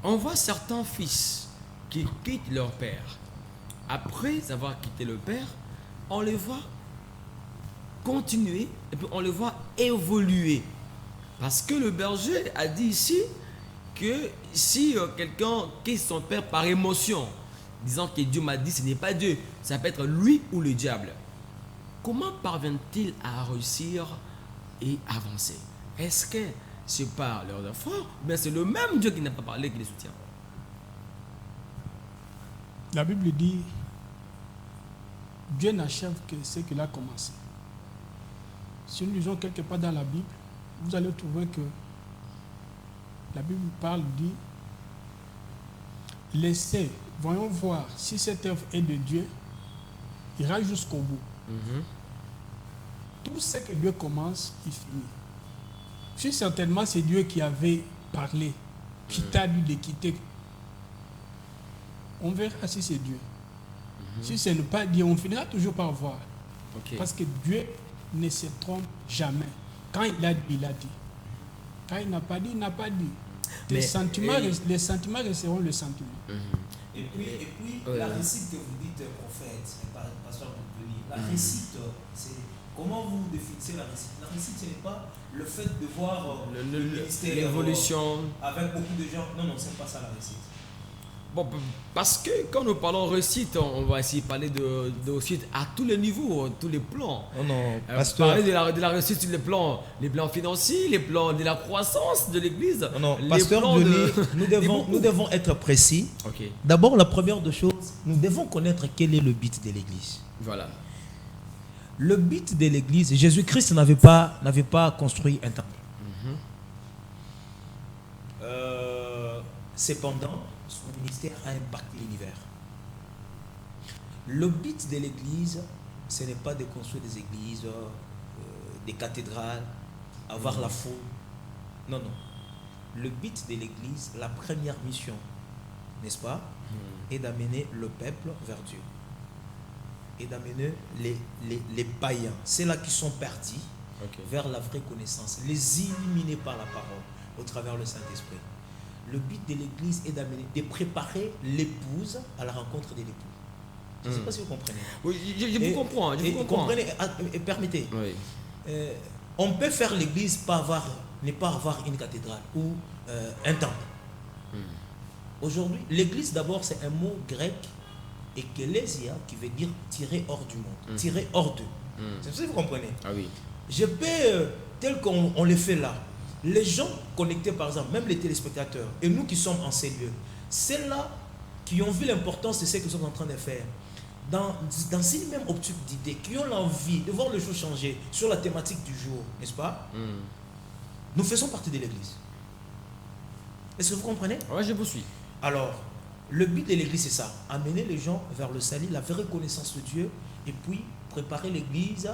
On voit certains fils qui quittent leur père. Après avoir quitté le père, on les voit continuer et puis on les voit évoluer. Parce que le berger a dit ici que si quelqu'un quitte son père par émotion, disant que Dieu m'a dit, ce n'est pas Dieu, ça peut être lui ou le diable. Comment parvient-il à réussir et avancer? Est-ce que c'est par leur enfant ou bien c'est le même Dieu qui n'a pas parlé qui les soutient? La Bible dit Dieu n'achève que ce qu'il a commencé. Si nous lisons quelque part dans la Bible, vous allez trouver que la Bible dit laissez, voyons voir si cette œuvre est de Dieu, ira jusqu'au bout. Tout ce que Dieu commence, il finit. Si certainement c'est Dieu qui avait parlé, qui t'a dit de quitter, on verra si c'est Dieu. Si ce n'est pas Dieu, on finira toujours par voir. Parce que Dieu ne se trompe jamais. Quand il a dit, il a dit. Quand il n'a pas dit, il n'a pas dit. Les sentiments resteront les sentiments. Et puis la récite que vous dites, prophète, pasteur Anthony, la récite, c'est comment vous définissez la récite? La récite, ce n'est pas le fait de voir le ministère l'évolution avec beaucoup de gens. Non, c'est pas ça la récite. Bon, parce que quand nous parlons réussite, on va essayer de parler de réussite à tous les niveaux, tous les plans. Oh non, pasteur. Parler de la réussite sur les plans financiers, les plans de la croissance de l'Église. Non, non, les pasteur plans Denis, nous devons être précis. Ok, D'abord, la première des choses, nous devons connaître quel est le but de l'Église. voilà. Le but de l'Église, Jésus-Christ n'avait pas construit un temple. Cependant, son ministère a impacté l'univers. Le but de l'Église, ce n'est pas de construire des églises, des cathédrales, avoir la foule. Non, non. Le but de l'Église, la première mission, n'est-ce pas, est d'amener le peuple vers Dieu. Et d'amener les païens, ceux-là qui sont partis vers la vraie connaissance, les illuminer par la parole, au travers le Saint-Esprit. Le but de l'Église est de préparer l'épouse à la rencontre de l'époux. Je ne sais pas si vous comprenez. Oui, je vous comprends. Je vous comprends. Comprenez, et permettez. Oui. On peut faire l'Église ne pas avoir une cathédrale ou un temple. Aujourd'hui, l'Église d'abord c'est un mot grec, eklésia, qui veut dire tirer hors du monde, tirer hors d'eux. C'est ça que vous comprenez. Ah oui. Je peux, tel qu'on le fait là, les gens connectés par exemple, même les téléspectateurs, et nous qui sommes en ces lieux, ceux-là qui ont vu l'importance de ce que nous sommes en train de faire, dans une même optique d'idée, qui ont l'envie de voir les choses changer sur la thématique du jour, n'est-ce pas? Nous faisons partie de l'Église. Est-ce que vous comprenez? Oui, je vous suis. Alors, le but de l'Église, c'est ça, amener les gens vers le salut, la vraie connaissance de Dieu, et puis préparer l'Église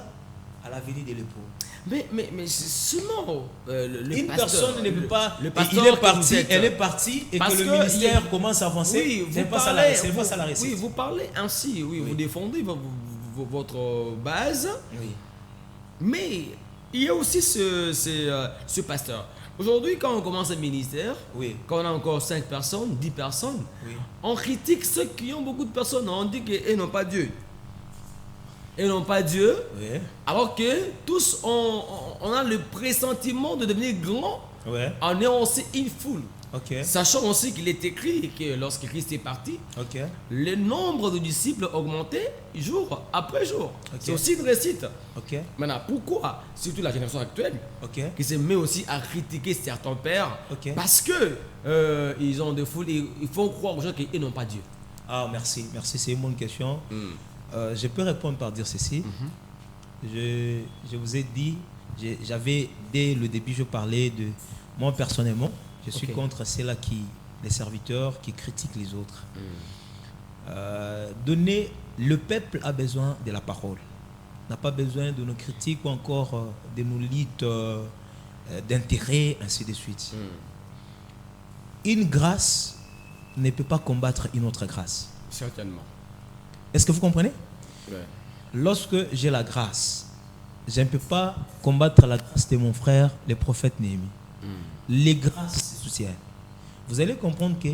à la venue de l'époux. Mais seulement une personne ne peut pas. Le pasteur, elle est partie, et que le ministère commence à avancer. Oui, c'est pas ça la récite. Oui, vous parlez ainsi, oui. Vous défendez votre base. Oui. Mais il y a aussi ce pasteur. Aujourd'hui, quand on commence un ministère, quand on a encore 5 personnes, 10 personnes, on critique ceux qui ont beaucoup de personnes. On dit qu'ils n'ont pas Dieu. Et non pas Dieu, alors que tous on a le pressentiment de devenir grand en ayant aussi une foule. Sachant aussi qu'il est écrit que lorsque Christ est parti, le nombre de disciples augmentait jour après jour. C'est aussi une réussite. Maintenant, pourquoi, surtout la génération actuelle, qui se met aussi à critiquer certains pères, parce que ils ont des foules et ils font croire aux gens qu'ils n'ont pas Dieu. Ah, merci, c'est une bonne question. Je peux répondre par dire ceci. Je vous ai dit, j'avais dès le début, je parlais de moi personnellement. Je suis contre ceux-là les serviteurs qui critiquent les autres. Le peuple a besoin de la parole. N'a pas besoin de nos critiques ou encore de nos luttes d'intérêt, ainsi de suite. Une grâce ne peut pas combattre une autre grâce. Certainement. Est-ce que vous comprenez? Lorsque j'ai la grâce, je ne peux pas combattre la grâce de mon frère, le prophète Néhémie. Les grâces se soutiennent. Vous allez comprendre que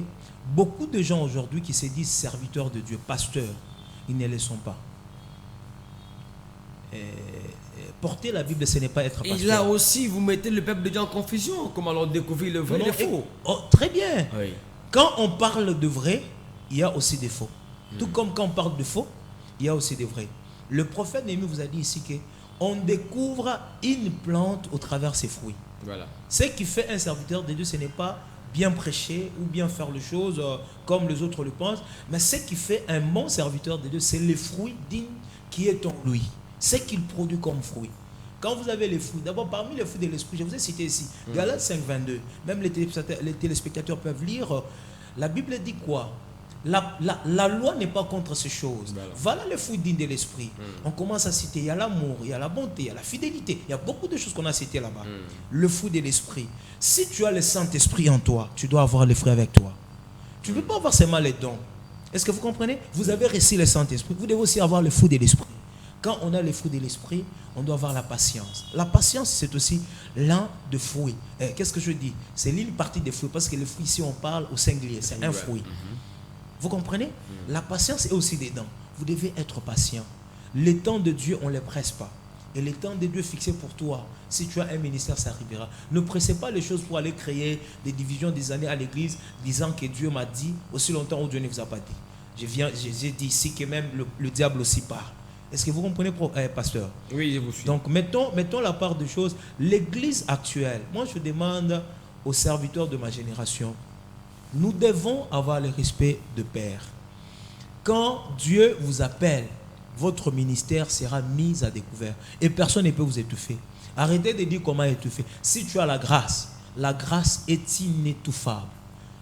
beaucoup de gens aujourd'hui qui se disent serviteurs de Dieu, pasteurs, ils ne le sont pas. Porter la Bible, ce n'est pas être pasteur. Et là aussi, vous mettez le peuple de Dieu en confusion. Comment alors découvrir le vrai et le faux? Très bien. Quand on parle de vrai, il y a aussi des faux. Tout comme quand on parle de faux, il y a aussi des vrais. Le prophète Néhémie vous a dit ici qu'on découvre une plante au travers ses fruits. Ce qui fait un serviteur de Dieu, ce n'est pas bien prêcher ou bien faire les choses comme les autres le pensent, mais ce qui fait un bon serviteur de Dieu, c'est les fruits dignes qui est en lui. Ce qu'il produit comme fruit. Quand vous avez les fruits, d'abord parmi les fruits de l'esprit, je vous ai cité ici, Galates 5, 22, même les téléspectateurs peuvent lire, la Bible dit quoi? La loi n'est pas contre ces choses. Voilà les fruits dignes de l'esprit. On commence à citer, il y a l'amour, il y a la bonté, il y a la fidélité. Il y a beaucoup de choses qu'on a citées là-bas. Le fruit de l'esprit. Si tu as le Saint-Esprit en toi, tu dois avoir les fruits avec toi. Tu ne peux pas avoir seulement les dons. Est-ce que vous comprenez? Vous avez reçu le Saint-Esprit. Vous devez aussi avoir le fruit de l'esprit. Quand on a les fruits de l'esprit, on doit avoir la patience. La patience, c'est aussi l'un des fruits. Qu'est-ce que je dis? C'est l'une partie des fruits. Parce que les fruits, ici, on parle au singulier. C'est un fruit. Vous comprenez? La patience est aussi des dents. Vous devez être patient. Les temps de Dieu, on ne les presse pas. Et le temps de Dieu fixé pour toi, si tu as un ministère, ça arrivera. Ne pressez pas les choses pour aller créer des divisions des années à l'église, disant que Dieu m'a dit, aussi longtemps où Dieu ne vous a pas dit. J'ai dit ici que même le diable aussi part. Est-ce que vous comprenez, pasteur? Oui, je vous suis. Donc, mettons la part des choses. L'église actuelle, moi je demande aux serviteurs de ma génération, nous devons avoir le respect de père. Quand Dieu vous appelle, votre ministère sera mis à découvert et personne ne peut vous étouffer. Arrêtez de dire comment étouffer. Si tu as la grâce est inétouffable.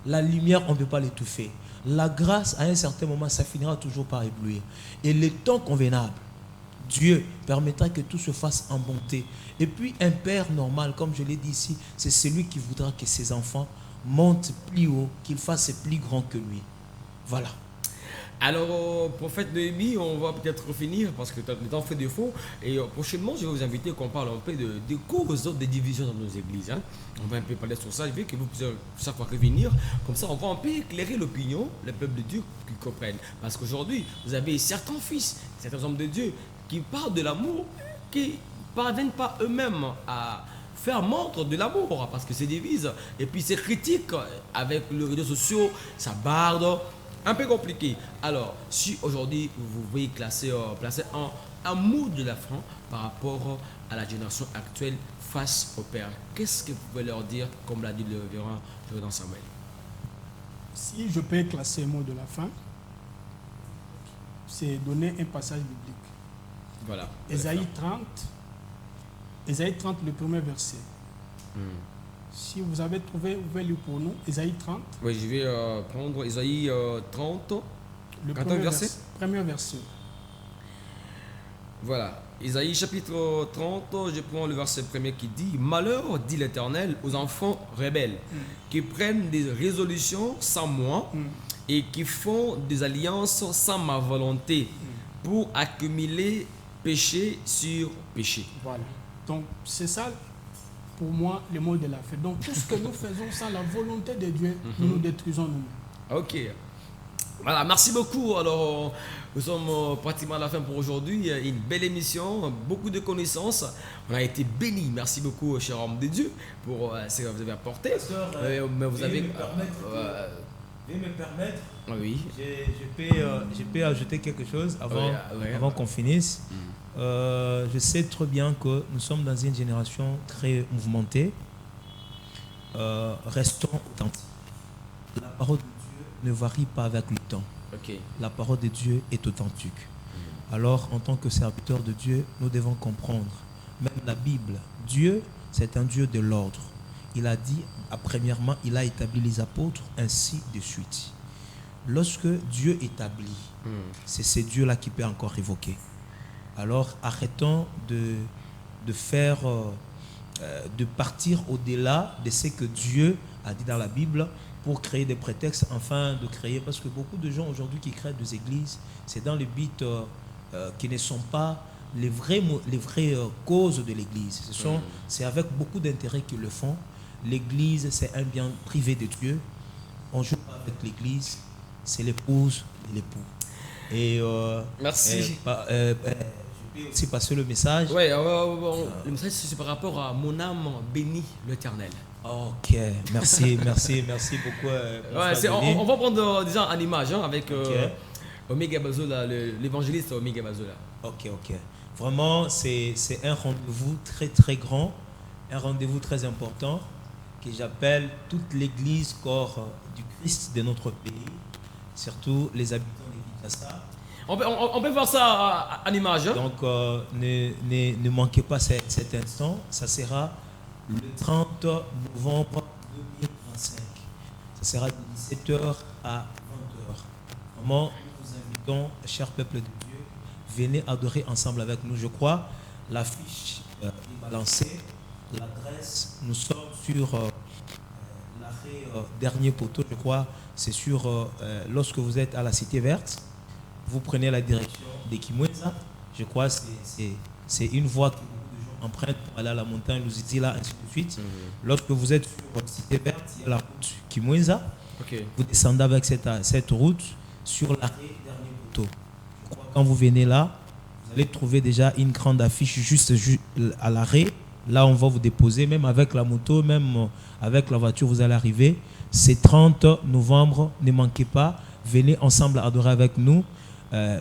La lumière, on ne peut pas l'étouffer. La grâce, à un certain moment, ça finira toujours par éblouir. Et le temps convenable, Dieu permettra que tout se fasse en bonté. Et puis, un père normal, comme je l'ai dit ici, c'est celui qui voudra que ses enfants montent plus haut, qu'ils fassent plus grand que lui. Voilà. Alors, prophète Noémie, on va peut-être finir parce que le temps fait défaut. Et prochainement, je vais vous inviter qu'on parle un peu des causes des divisions dans nos églises. Hein. On va un peu parler sur ça. Je veux que vous puissiez chaque fois revenir. Comme ça, on va un peu éclairer l'opinion, le peuple de Dieu qui comprennent. Parce qu'aujourd'hui, vous avez certains fils, certains hommes de Dieu qui parlent de l'amour, qui ne parviennent pas eux-mêmes à faire montre de l'amour parce que c'est divise. Et puis, c'est critique avec les réseaux sociaux, ça barde. Un peu compliqué. Alors, si aujourd'hui vous voulez placer un amour de la fin par rapport à la génération actuelle face au Père, qu'est-ce que vous pouvez leur dire, comme l'a dit le révérend Jordan Samuel? Si je peux classer un mot de la fin, c'est donner un passage biblique. Voilà. Ésaïe 30, le premier verset. Si vous avez trouvé, vous pouvez lire pour nous. Ésaïe 30. Oui, je vais prendre Ésaïe 30. Le premier verset. Voilà. Ésaïe chapitre 30, je prends le verset premier qui dit: Malheur, dit l'Éternel, aux enfants rebelles, qui prennent des résolutions sans moi et qui font des alliances sans ma volonté pour accumuler péché sur péché. Voilà. Donc, c'est ça. Pour moi, le mot de la fin. Donc, tout ce que nous faisons sans la volonté de Dieu, nous nous détruisons nous-mêmes. Ok. Voilà, merci beaucoup. Alors, nous sommes pratiquement à la fin pour aujourd'hui. Une belle émission, beaucoup de connaissances. On a été bénis. Merci beaucoup, cher homme de Dieu, pour ce que vous avez apporté. Pasteur, mais vous avez. Veuillez me permettre. Oui. Je peux ajouter quelque chose avant qu'on finisse. Je sais très bien que nous sommes dans une génération très mouvementée. Restons authentiques. La parole de Dieu ne varie pas avec le temps. Okay. La parole de Dieu est authentique. Alors, en tant que serviteur de Dieu, nous devons comprendre. Même la Bible, Dieu, c'est un Dieu de l'ordre. Il a dit, premièrement, il a établi les apôtres, ainsi de suite. Lorsque Dieu établit, c'est ce Dieu-là qui peut encore évoquer. Alors, arrêtons de partir au-delà de ce que Dieu a dit dans la Bible pour créer des prétextes, parce que beaucoup de gens aujourd'hui qui créent des églises, c'est dans le but qui ne sont pas les vraies causes de l'église. C'est avec beaucoup d'intérêt qu'ils le font. L'église, c'est un bien privé de Dieu. On joue pas avec l'église, c'est l'épouse et l'époux. Et merci. Je peux aussi passer le message. Oui, le message, c'est par rapport à mon âme bénit l'Éternel. Ok, merci beaucoup. On va prendre disons, en image avec Omega Bazola, l'évangéliste Omega Bazola. Ok. Vraiment, c'est un rendez-vous très très grand, un rendez-vous très important que j'appelle toute l'église corps du Christ de notre pays, surtout les habitants de Kinshasa. On peut voir ça en image. Hein? Donc, ne manquez pas cet instant. Ça sera le 30 novembre 2025. Ça sera de 17h à 20h. Vraiment, nous vous invitons, cher peuple de Dieu, venez adorer ensemble avec nous. Je crois, l'affiche est balancée. L'adresse, nous sommes sur l'arrêt dernier poteau, je crois. C'est sur, lorsque vous êtes à la Cité Verte, vous prenez la direction de Kimwenza. Je crois que c'est une voie que beaucoup de gens empruntent pour aller à la montagne, Lusitila, ainsi de suite. Lorsque vous êtes sur la Cité Verte, il y a la route Kimwenza. Okay. Vous descendez avec cette route sur l'arrêt dernier poteau. Je crois que quand vous venez là, vous allez trouver déjà une grande affiche juste à l'arrêt. Là, on va vous déposer, même avec la moto, même avec la voiture, vous allez arriver. C'est 30 novembre, ne manquez pas. Venez ensemble adorer avec nous.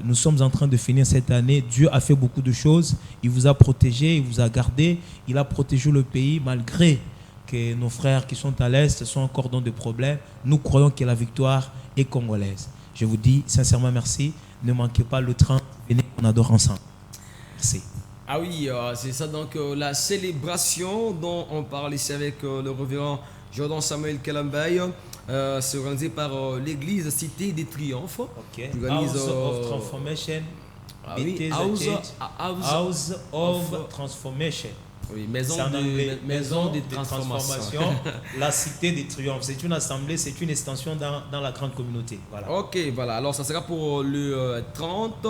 Nous sommes en train de finir cette année. Dieu a fait beaucoup de choses. Il vous a protégé, il vous a gardé. Il a protégé le pays malgré que nos frères qui sont à l'Est sont encore dans des problèmes. Nous croyons que la victoire est congolaise. Je vous dis sincèrement merci. Ne manquez pas le 30. Venez, on adore ensemble. Merci. Ah oui, c'est ça donc la célébration dont on parle ici avec le révérend Jordan Samuel Kalambay, c'est organisé par l'église Cité des Triomphes. Okay. House of Transformation. Ah oui, House of Transformation. Oui, maison de transformation. La Cité des Triomphes. C'est une assemblée, c'est une extension dans la grande communauté. Voilà. Ok, voilà. Alors ça sera pour le 30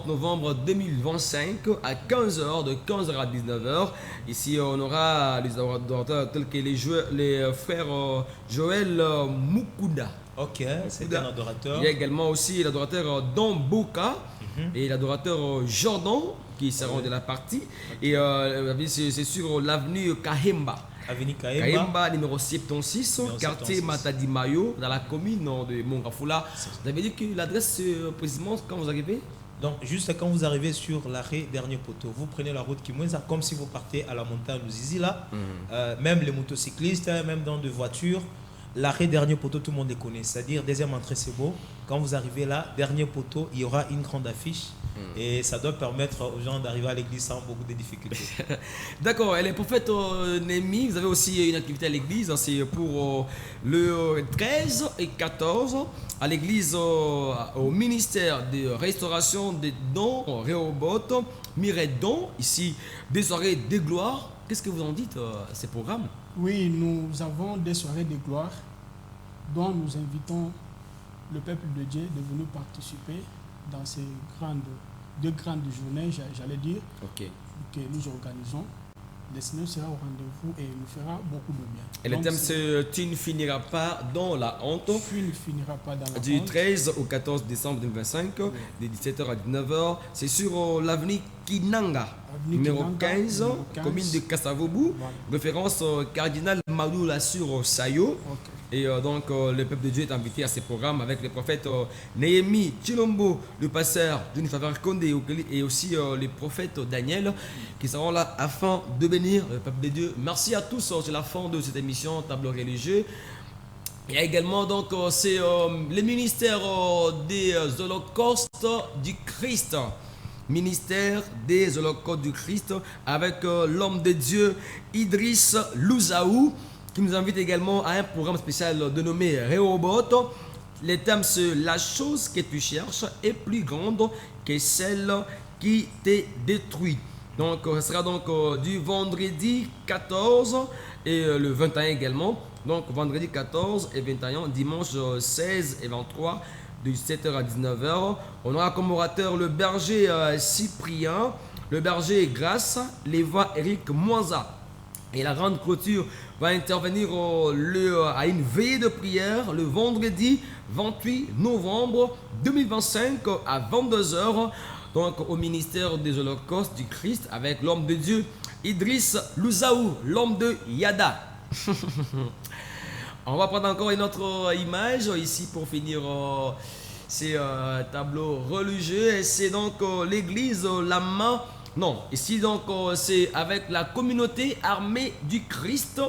novembre 2025 à 15h, de 15h à 19h. Ici, on aura les adorateurs tels que les frères Joël Mukunda. Ok, c'est un adorateur. Il y a également aussi l'adorateur Don Boka et l'adorateur Jordan qui seront de la partie. Et c'est sur l'avenue Kahemba. Avenue Kahemba, numéro 76, quartier Matadi Mayo, dans la commune de Mongafula. Vous avez dit que l'adresse, précisément, quand vous arrivez? Donc, juste quand vous arrivez sur l'arrêt Dernier Poteau, vous prenez la route Kimwenza, comme si vous partez à la montagne de Zizi là. Même les motocyclistes, même dans des voitures, l'arrêt Dernier Poteau, tout le monde les connaît. C'est-à-dire, deuxième entrée, c'est beau. Quand vous arrivez là, Dernier Poteau, il y aura une grande affiche. Et ça doit permettre aux gens d'arriver à l'église sans beaucoup de difficultés. D'accord, et les prophètes Némi, vous avez aussi une activité à l'église, c'est pour le 13 et 14 à l'église au ministère de restauration des dons, Rehoboth, Miredon, ici des soirées de gloire. Qu'est-ce que vous en dites à ces programmes? Oui, nous avons des soirées de gloire dont nous invitons le peuple de Dieu de venir participer dans ces deux grandes journées, j'allais dire, que nous organisons. Le Seigneur sera au rendez-vous et nous fera beaucoup de bien. Et le thème, c'est « Tu ne finiras pas dans la honte ». Tu ne finiras pas dans la honte. Du 13 au 14 décembre 2025, de 17h à 19h. C'est sur l'avenue Kinanga, numéro 15, commune de Kassavoubou. Voilà. Référence cardinal Madoula sur Sayo. Et donc, le peuple de Dieu est invité à ces programmes avec les prophètes Néhémie Chilombo, le pasteur d'une faveur Condé et aussi les prophètes Daniel qui seront là afin de bénir le peuple de Dieu. Merci à tous, c'est la fin de cette émission Tableau religieux. Il y a également donc c'est le ministère des holocaustes du Christ. Ministère des holocaustes du Christ avec l'homme de Dieu Idriss Louzaou, qui nous invite également à un programme spécial dénommé Rehoboth. Le thème c'est la chose que tu cherches est plus grande que celle qui te détruit. Donc ce sera donc du vendredi 14 et le 21 également. Donc vendredi 14 et 21, dimanche 16 et 23 de 17h à 19h. On aura comme orateur le berger Cyprien, le berger Grasse, l'évêque Eric Moisa. Et la grande clôture va intervenir à une veillée de prière le vendredi 28 novembre 2025 à 22h. Donc au ministère des holocaustes du Christ avec l'homme de Dieu Idriss Louzaou, l'homme de Yada. On va prendre encore une autre image ici pour finir ces tableaux religieux. Et c'est donc l'église La Main. Non, ici donc c'est avec la communauté armée du Christ,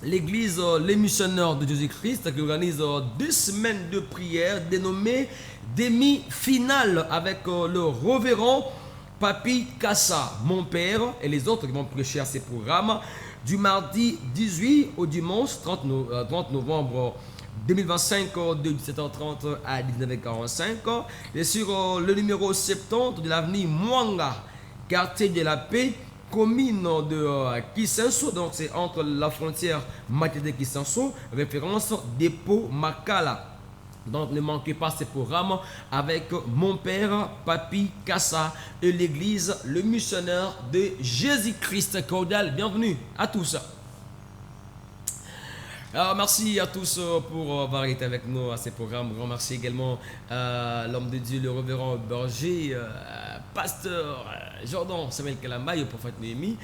l'église Les Missionnaires de Jésus-Christ qui organise 2 semaines de prière dénommées demi-finale avec le révérend Papi Kassa, mon père et les autres qui vont prêcher à ces programmes du mardi 18 au dimanche 30 novembre 2025 de 17h30 à 19h45 et sur le numéro 70 de l'avenue Mwanga, quartier de la paix, commune de Kisenso, donc c'est entre la frontière Matete Kisenso, référence dépôt Makala. Donc ne manquez pas ces programmes avec mon père Papi Kassa et l'église Le Missionnaire de Jésus-Christ. Cordial bienvenue à tous. Alors, merci à tous pour avoir été avec nous à ces programmes. Grand merci également à l'homme de Dieu, le révérend berger, pasteur Jordan Samuel Kalamba et au prophète Néhémie.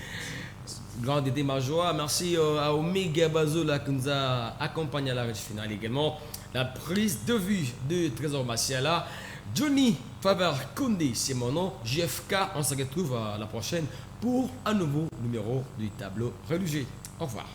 Grand été ma joie. Merci à Omega Bazola qui nous a accompagné à la recherche finale également. La prise de vue de Trésor Massiala. Johnny Faber Koundé, c'est mon nom. JFK, on se retrouve à la prochaine pour un nouveau numéro du tableau religieux. Au revoir.